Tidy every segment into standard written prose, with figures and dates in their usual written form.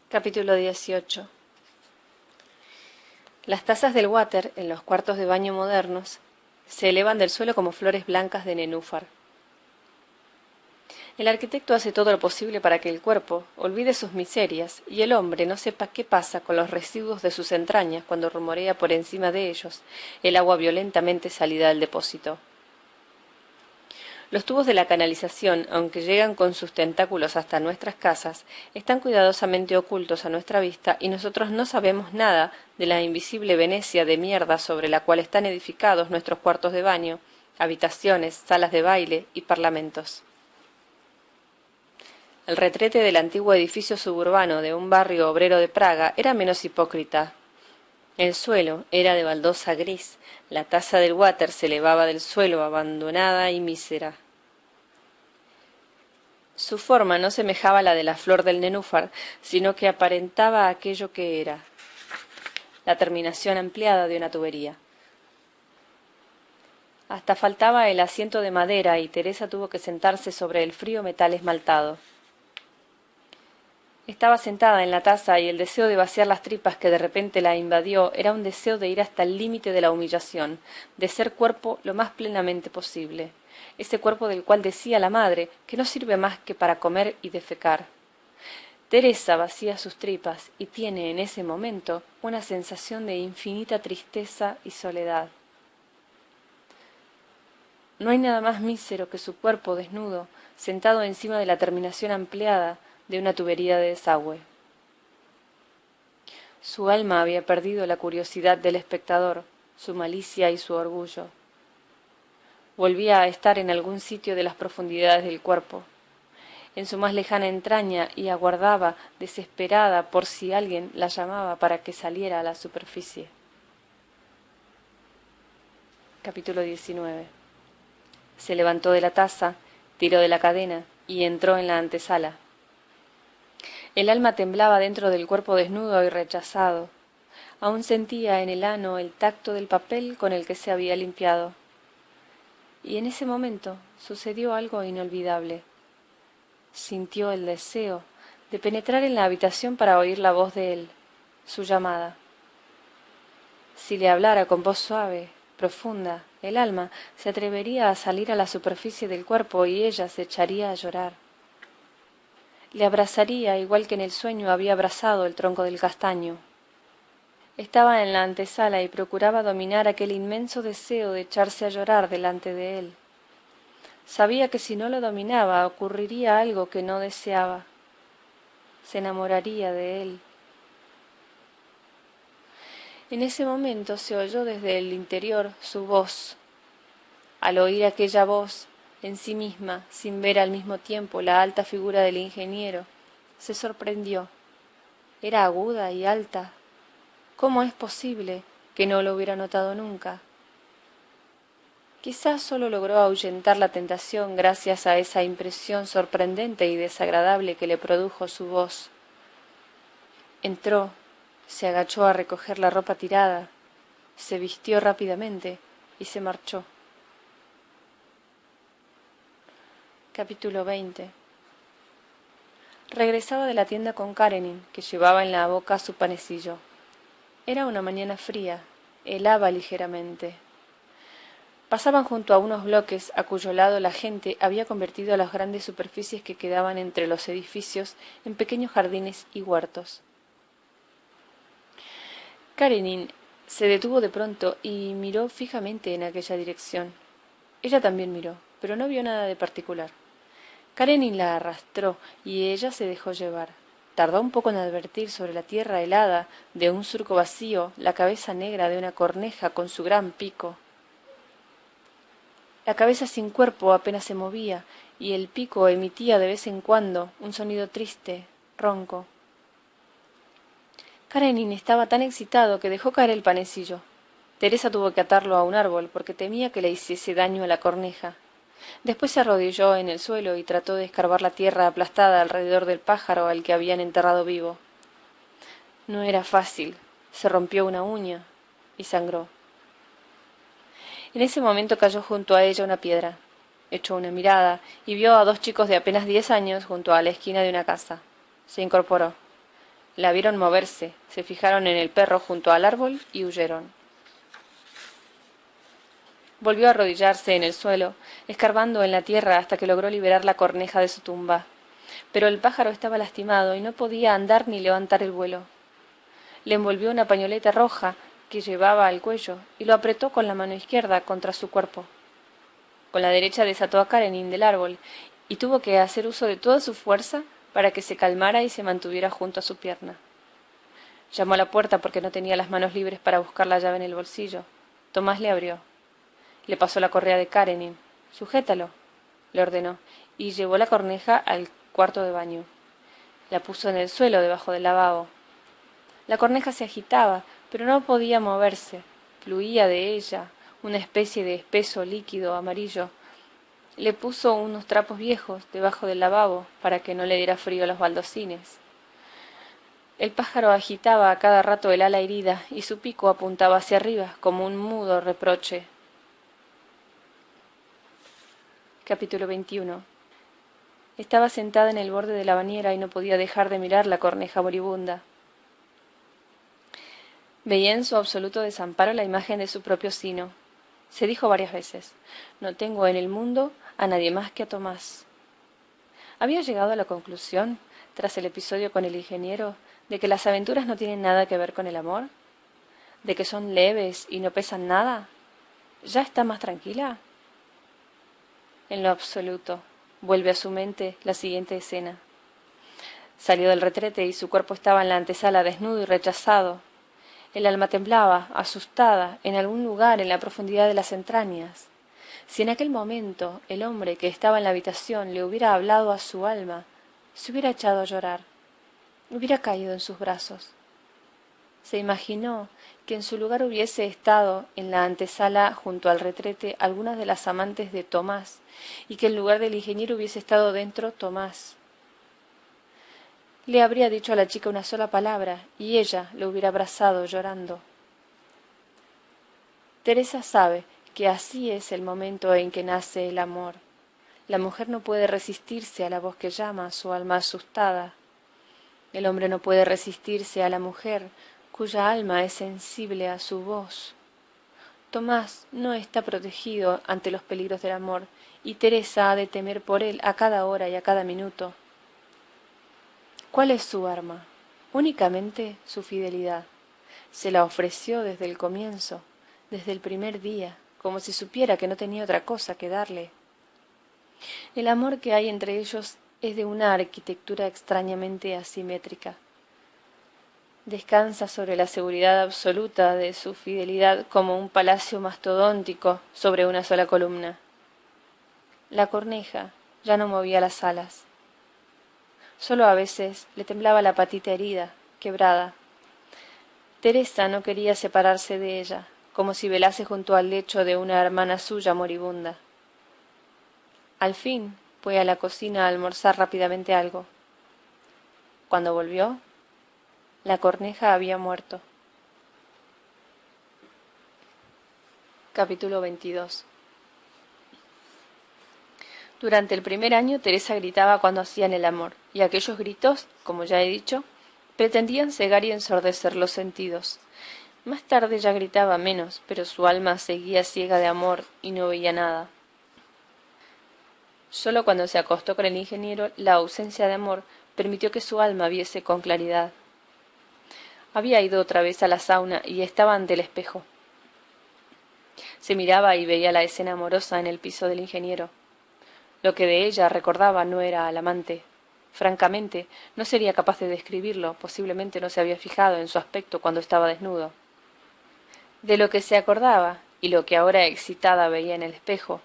Capítulo 18. Las tazas del water en los cuartos de baño modernos se elevan del suelo como flores blancas de nenúfar. El arquitecto hace todo lo posible para que el cuerpo olvide sus miserias y el hombre no sepa qué pasa con los residuos de sus entrañas cuando rumorea por encima de ellos el agua violentamente salida del depósito. Los tubos de la canalización, aunque llegan con sus tentáculos hasta nuestras casas, están cuidadosamente ocultos a nuestra vista y nosotros no sabemos nada de la invisible Venecia de mierda sobre la cual están edificados nuestros cuartos de baño, habitaciones, salas de baile y parlamentos. El retrete del antiguo edificio suburbano de un barrio obrero de Praga era menos hipócrita. El suelo era de baldosa gris, la taza del water se elevaba del suelo abandonada y mísera. Su forma no semejaba a la de la flor del nenúfar, sino que aparentaba aquello que era, la terminación ampliada de una tubería. Hasta faltaba el asiento de madera y Teresa tuvo que sentarse sobre el frío metal esmaltado. Estaba sentada en la taza y el deseo de vaciar las tripas que de repente la invadió era un deseo de ir hasta el límite de la humillación, de ser cuerpo lo más plenamente posible, ese cuerpo del cual decía la madre que no sirve más que para comer y defecar. Teresa vacía sus tripas y tiene en ese momento una sensación de infinita tristeza y soledad. No hay nada más mísero que su cuerpo desnudo, sentado encima de la terminación ampliada de una tubería de desagüe. Su alma había perdido la curiosidad del espectador, su malicia y su orgullo. Volvía a estar en algún sitio de las profundidades del cuerpo, en su más lejana entraña, y aguardaba, desesperada, por si alguien la llamaba para que saliera a la superficie. Capítulo 19. Se levantó de la taza, tiró de la cadena y entró en la antesala. El alma temblaba dentro del cuerpo desnudo y rechazado. Aún sentía en el ano el tacto del papel con el que se había limpiado. Y en ese momento sucedió algo inolvidable. Sintió el deseo de penetrar en la habitación para oír la voz de él, su llamada. Si le hablara con voz suave, profunda, el alma se atrevería a salir a la superficie del cuerpo y ella se echaría a llorar. Le abrazaría igual que en el sueño había abrazado el tronco del castaño. Estaba en la antesala y procuraba dominar aquel inmenso deseo de echarse a llorar delante de él. Sabía que si no lo dominaba ocurriría algo que no deseaba. Se enamoraría de él. En ese momento se oyó desde el interior su voz. Al oír aquella voz, en sí misma, sin ver al mismo tiempo la alta figura del ingeniero, se sorprendió. Era aguda y alta. ¿Cómo es posible que no lo hubiera notado nunca? Quizás solo logró ahuyentar la tentación gracias a esa impresión sorprendente y desagradable que le produjo su voz. Entró, se agachó a recoger la ropa tirada, se vistió rápidamente y se marchó. Capítulo 20. Regresaba de la tienda con Karenin, que llevaba en la boca su panecillo. Era una mañana fría, helaba ligeramente. Pasaban junto a unos bloques a cuyo lado la gente había convertido las grandes superficies que quedaban entre los edificios en pequeños jardines y huertos. Karenin se detuvo de pronto y miró fijamente en aquella dirección. Ella también miró, pero no vio nada de particular. Karenin la arrastró y ella se dejó llevar. Tardó un poco en advertir sobre la tierra helada de un surco vacío la cabeza negra de una corneja con su gran pico. La cabeza sin cuerpo apenas se movía y el pico emitía de vez en cuando un sonido triste, ronco. Karenin estaba tan excitado que dejó caer el panecillo. Teresa tuvo que atarlo a un árbol porque temía que le hiciese daño a la corneja. Después se arrodilló en el suelo y trató de escarbar la tierra aplastada alrededor del pájaro al que habían enterrado vivo. No era fácil. Se rompió una uña y sangró. En ese momento cayó junto a ella una piedra. Echó una mirada y vio a dos chicos de apenas 10 años junto a la esquina de una casa. Se incorporó. La vieron moverse, se fijaron en el perro junto al árbol y huyeron. Volvió a arrodillarse en el suelo, escarbando en la tierra hasta que logró liberar la corneja de su tumba. Pero el pájaro estaba lastimado y no podía andar ni levantar el vuelo. Le envolvió una pañoleta roja que llevaba al cuello y lo apretó con la mano izquierda contra su cuerpo. Con la derecha desató a Karenin del árbol y tuvo que hacer uso de toda su fuerza para que se calmara y se mantuviera junto a su pierna. Llamó a la puerta porque no tenía las manos libres para buscar la llave en el bolsillo. Tomás le abrió. Le pasó la correa de Karenin. «Sujétalo», le ordenó, y llevó la corneja al cuarto de baño. La puso en el suelo debajo del lavabo. La corneja se agitaba, pero no podía moverse. Fluía de ella una especie de espeso líquido amarillo. Le puso unos trapos viejos debajo del lavabo para que no le diera frío a los baldosines. El pájaro agitaba a cada rato el ala herida y su pico apuntaba hacia arriba como un mudo reproche. Capítulo 21. Estaba sentada en el borde de la bañera y no podía dejar de mirar la corneja moribunda. Veía en su absoluto desamparo la imagen de su propio sino. Se dijo varias veces: «No tengo en el mundo a nadie más que a Tomás». Había llegado a la conclusión, tras el episodio con el ingeniero, de que las aventuras no tienen nada que ver con el amor, de que son leves y no pesan nada. ¿Ya está más tranquila? En lo absoluto, vuelve a su mente la siguiente escena. Salió del retrete y su cuerpo estaba en la antesala desnudo y rechazado. El alma temblaba, asustada, en algún lugar en la profundidad de las entrañas. Si en aquel momento el hombre que estaba en la habitación le hubiera hablado a su alma, se hubiera echado a llorar, hubiera caído en sus brazos. Se imaginó que en su lugar hubiese estado en la antesala junto al retrete algunas de las amantes de Tomás, y que en lugar del ingeniero hubiese estado dentro Tomás. Le habría dicho a la chica una sola palabra y ella lo hubiera abrazado llorando. Teresa sabe que así es el momento en que nace el amor. La mujer no puede resistirse a la voz que llama a su alma asustada. El hombre no puede resistirse a la mujer cuya alma es sensible a su voz. Tomás no está protegido ante los peligros del amor, y Teresa ha de temer por él a cada hora y a cada minuto. ¿Cuál es su arma? Únicamente su fidelidad. Se la ofreció desde el comienzo, desde el primer día, como si supiera que no tenía otra cosa que darle. El amor que hay entre ellos es de una arquitectura extrañamente asimétrica. Descansa sobre la seguridad absoluta de su fidelidad como un palacio mastodóntico sobre una sola columna. La corneja ya no movía las alas. Solo a veces le temblaba la patita herida, quebrada. Teresa no quería separarse de ella, como si velase junto al lecho de una hermana suya moribunda. Al fin fue a la cocina a almorzar rápidamente algo. Cuando volvió, la corneja había muerto. Capítulo 22. Durante el primer año Teresa gritaba cuando hacían el amor, y aquellos gritos, como ya he dicho, pretendían cegar y ensordecer los sentidos. Más tarde ya gritaba menos, pero su alma seguía ciega de amor y no veía nada. Sólo cuando se acostó con el ingeniero, la ausencia de amor permitió que su alma viese con claridad. Había ido otra vez a la sauna y estaba ante el espejo. Se miraba y veía la escena amorosa en el piso del ingeniero. Lo que de ella recordaba no era al amante. Francamente, no sería capaz de describirlo, posiblemente no se había fijado en su aspecto cuando estaba desnudo. De lo que se acordaba, y lo que ahora excitada veía en el espejo,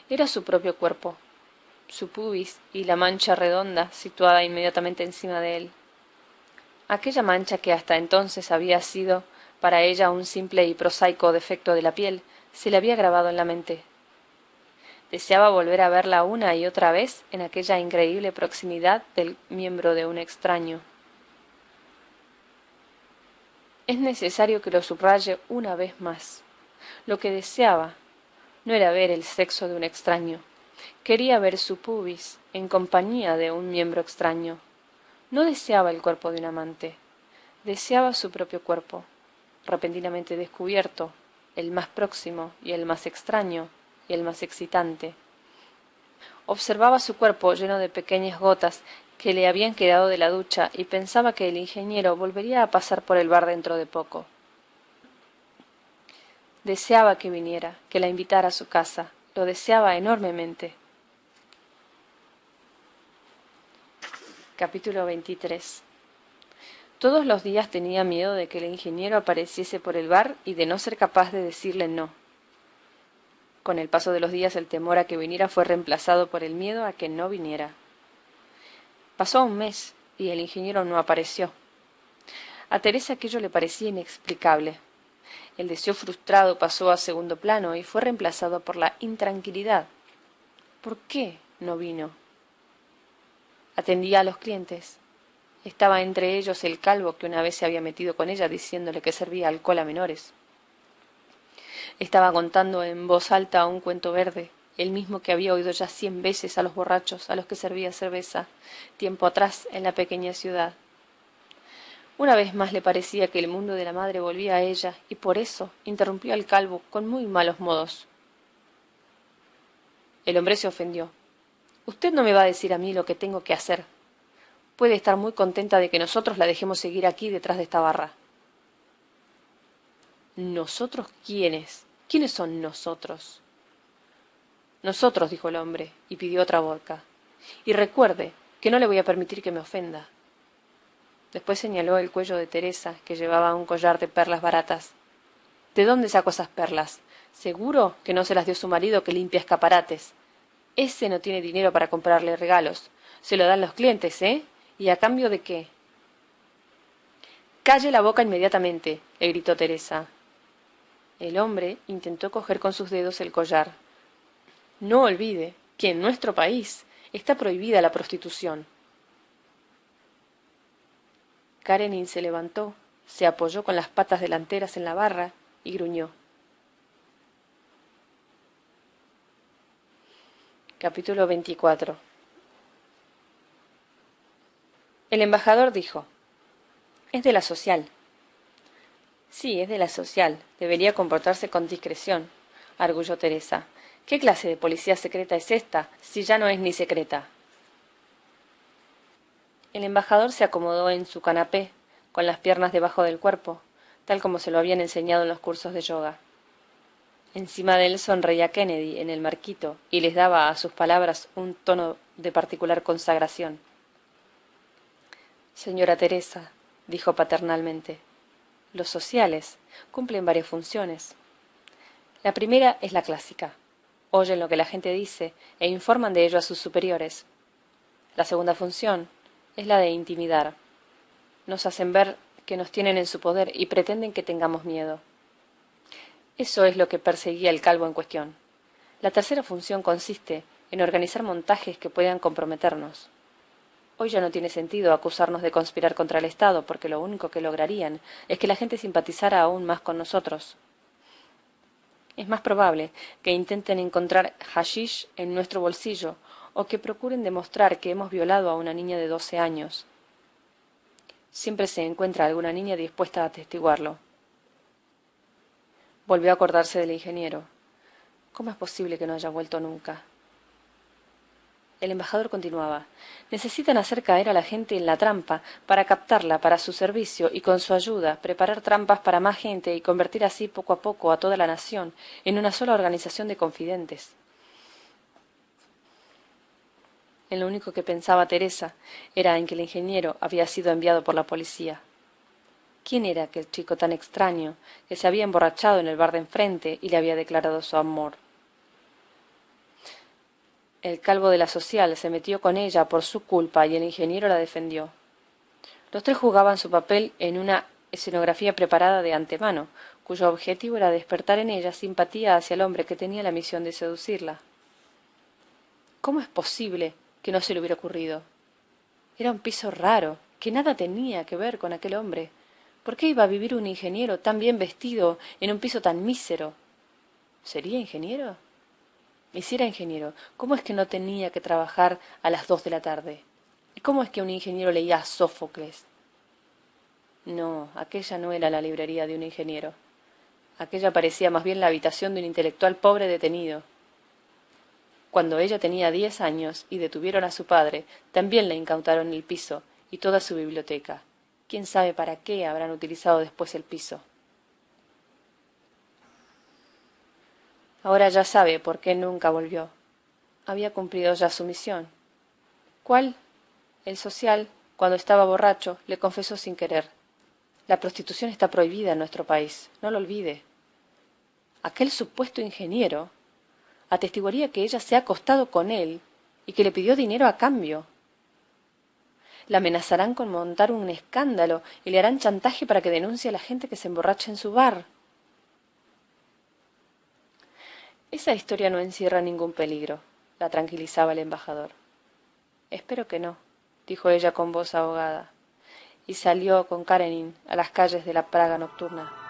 era su propio cuerpo, su pubis y la mancha redonda situada inmediatamente encima de él. Aquella mancha que hasta entonces había sido para ella un simple y prosaico defecto de la piel, se le había grabado en la mente. Deseaba volver a verla una y otra vez en aquella increíble proximidad del miembro de un extraño. Es necesario que lo subraye una vez más. Lo que deseaba no era ver el sexo de un extraño. Quería ver su pubis en compañía de un miembro extraño. No deseaba el cuerpo de un amante. Deseaba su propio cuerpo, repentinamente descubierto, el más próximo y el más extraño y el más excitante. Observaba su cuerpo lleno de pequeñas gotas que le habían quedado de la ducha y pensaba que el ingeniero volvería a pasar por el bar dentro de poco. Deseaba que viniera, que la invitara a su casa. Lo deseaba enormemente. Capítulo 23. Todos los días tenía miedo de que el ingeniero apareciese por el bar y de no ser capaz de decirle no. Con el paso de los días el temor a que viniera fue reemplazado por el miedo a que no viniera. Pasó un mes y el ingeniero no apareció. A Teresa aquello le parecía inexplicable. El deseo frustrado pasó a segundo plano y fue reemplazado por la intranquilidad. ¿Por qué no vino? Atendía a los clientes. Estaba entre ellos el calvo que una vez se había metido con ella diciéndole que servía alcohol a menores. Estaba contando en voz alta un cuento verde, el mismo que había oído ya 100 veces a los borrachos a los que servía cerveza, tiempo atrás en la pequeña ciudad. Una vez más le parecía que el mundo de la madre volvía a ella, y por eso interrumpió al calvo con muy malos modos. El hombre se ofendió. «Usted no me va a decir a mí lo que tengo que hacer. Puede estar muy contenta de que nosotros la dejemos seguir aquí detrás de esta barra». «¿Nosotros quiénes? ¿Quiénes son nosotros?» «Nosotros», dijo el hombre, y pidió otra vodka. «Y recuerde que no le voy a permitir que me ofenda». Después señaló el cuello de Teresa, que llevaba un collar de perlas baratas. «¿De dónde sacó esas perlas? Seguro que no se las dio su marido que limpia escaparates. Ese no tiene dinero para comprarle regalos. Se lo dan los clientes, ¿eh? ¿Y a cambio de qué?» «Calle la boca inmediatamente», le gritó Teresa. El hombre intentó coger con sus dedos el collar. «No olvide que en nuestro país está prohibida la prostitución». Karenin se levantó, se apoyó con las patas delanteras en la barra y gruñó. Capítulo 24. El embajador dijo: «Es de la social». «Sí, es de la social. Debería comportarse con discreción», arguyó Teresa. «¿Qué clase de policía secreta es esta, si ya no es ni secreta?» El embajador se acomodó en su canapé, con las piernas debajo del cuerpo, tal como se lo habían enseñado en los cursos de yoga. Encima de él sonreía Kennedy en el marquito y les daba a sus palabras un tono de particular consagración. «Señora Teresa», dijo paternalmente, «los sociales cumplen varias funciones. La primera es la clásica. Oyen lo que la gente dice e informan de ello a sus superiores. La segunda función es la de intimidar. Nos hacen ver que nos tienen en su poder y pretenden que tengamos miedo. Eso es lo que perseguía el calvo en cuestión. La tercera función consiste en organizar montajes que puedan comprometernos. Hoy ya no tiene sentido acusarnos de conspirar contra el Estado, porque lo único que lograrían es que la gente simpatizara aún más con nosotros. Es más probable que intenten encontrar hashish en nuestro bolsillo o que procuren demostrar que hemos violado a una niña de 12 años. Siempre se encuentra alguna niña dispuesta a atestiguarlo». Volvió a acordarse del ingeniero. ¿Cómo es posible que no haya vuelto nunca? El embajador continuaba. «Necesitan hacer caer a la gente en la trampa para captarla para su servicio y con su ayuda preparar trampas para más gente y convertir así poco a poco a toda la nación en una sola organización de confidentes». En lo único que pensaba Teresa era en que el ingeniero había sido enviado por la policía. ¿Quién era aquel chico tan extraño que se había emborrachado en el bar de enfrente y le había declarado su amor? El calvo de la social se metió con ella por su culpa y el ingeniero la defendió. Los tres jugaban su papel en una escenografía preparada de antemano, cuyo objetivo era despertar en ella simpatía hacia el hombre que tenía la misión de seducirla. ¿Cómo es posible que no se le hubiera ocurrido? Era un piso raro, que nada tenía que ver con aquel hombre. ¿Por qué iba a vivir un ingeniero tan bien vestido en un piso tan mísero? ¿Sería ingeniero? Y si era ingeniero, ¿cómo es que no tenía que trabajar a las 2 de la tarde? ¿Y cómo es que un ingeniero leía a Sófocles? No, aquella no era la librería de un ingeniero. Aquella parecía más bien la habitación de un intelectual pobre detenido. Cuando ella tenía 10 años y detuvieron a su padre, también le incautaron el piso y toda su biblioteca. ¿Quién sabe para qué habrán utilizado después el piso? Ahora ya sabe por qué nunca volvió. Había cumplido ya su misión. ¿Cuál? El social, cuando estaba borracho, le confesó sin querer: la prostitución está prohibida en nuestro país, no lo olvide. Aquel supuesto ingeniero atestiguaría que ella se ha acostado con él y que le pidió dinero a cambio. La amenazarán con montar un escándalo y le harán chantaje para que denuncie a la gente que se emborracha en su bar. Esa historia no encierra ningún peligro, la tranquilizaba el embajador. Espero que no, dijo ella con voz ahogada, y salió con Karenin a las calles de la Praga nocturna.